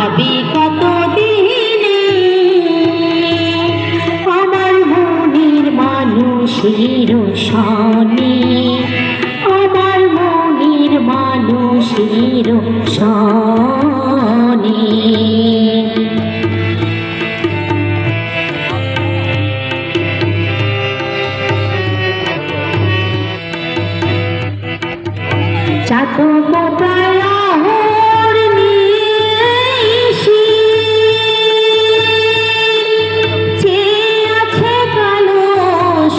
হবে কতদিনে আমার মনের মানুষের সনে, আমার মনের মানুষের সনে। চাতক প্রায়র নিশি চেয়ে আছে কালো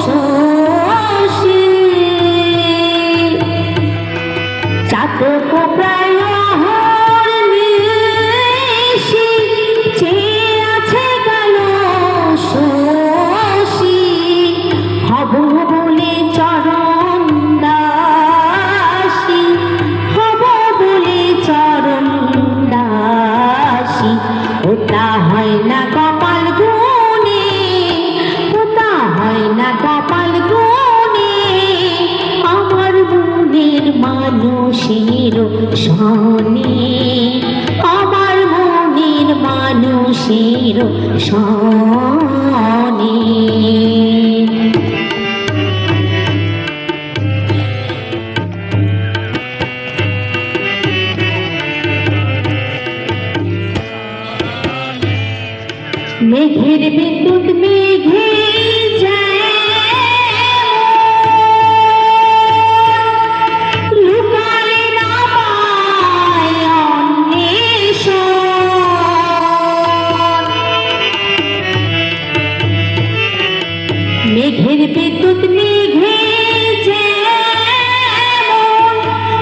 শশী, চাতক প্রায়র নিশি চেয়ে আছে কালো শশী, হব বলে চরণ দাসী, হব বলে চরণ দাসী। ওটা হয় না কপাল গুনে, ওটা হয় না কপাল গুনে আমার মনের মানুষের সনে, আমার মনের মানুষের সনে। মেঘের বিদ্যুৎ মেঘে লুকালে না পায় অন্বেষণ, মেঘের বিদ্যুৎ মেঘে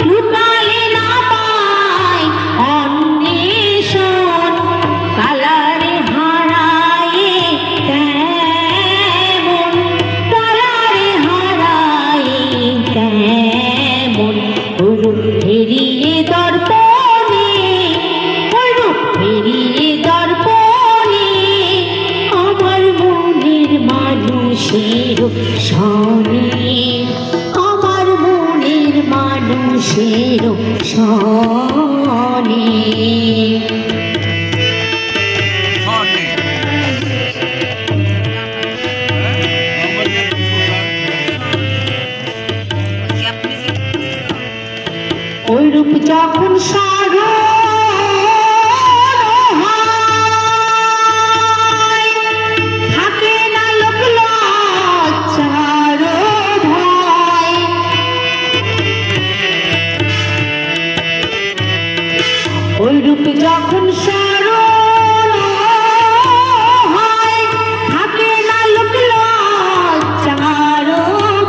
লুকালে না পায় অন্বেষণ, কালারে হারায় কেমন, কালারে হারায় কেমন রূপ ফেরিয়ে দর্পণে, রূপ ফেরিয়ে দর্পণে আমার মনের মানুষের সনে, আমার মনের মানুষের সনে। ওই রূপ যখন থাকে না লোক লজ্জার ভয়, ওই রূপ যখন থাকে না লোক লজ্জার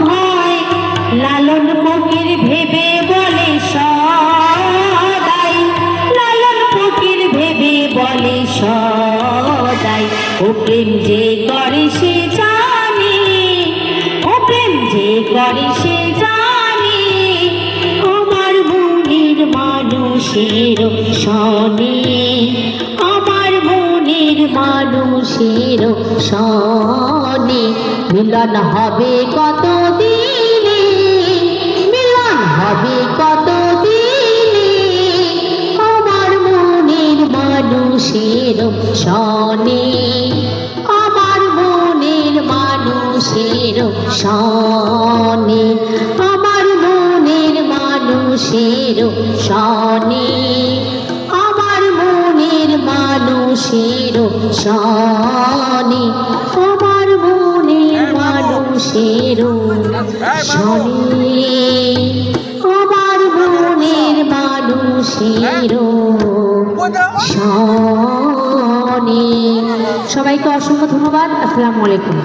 ভয়, লালন ফকির ভেবে বলে সদাই, লালন ফকির ভেবে বলে সদাই, ও প্রেম যে করে সে জানে, ও প্রেম যে করে সে জানে আমার মনের মানুষের সনে, আমার মনের মানুষের সনে। মিলন হবে কতদিনে, মিলন হবে কতদিনে আমার মনের মানুষের সনে, আমার মনের মানুষের সনে, আমার মনের মানুষের সনে, আমার মনের মানুষের সনে, আমার মনের মানুষের সনে, আমার মনের মানুষের সনে। সবাইকে অসংখ্য ধন্যবাদ। আসসালামু আলাইকুম।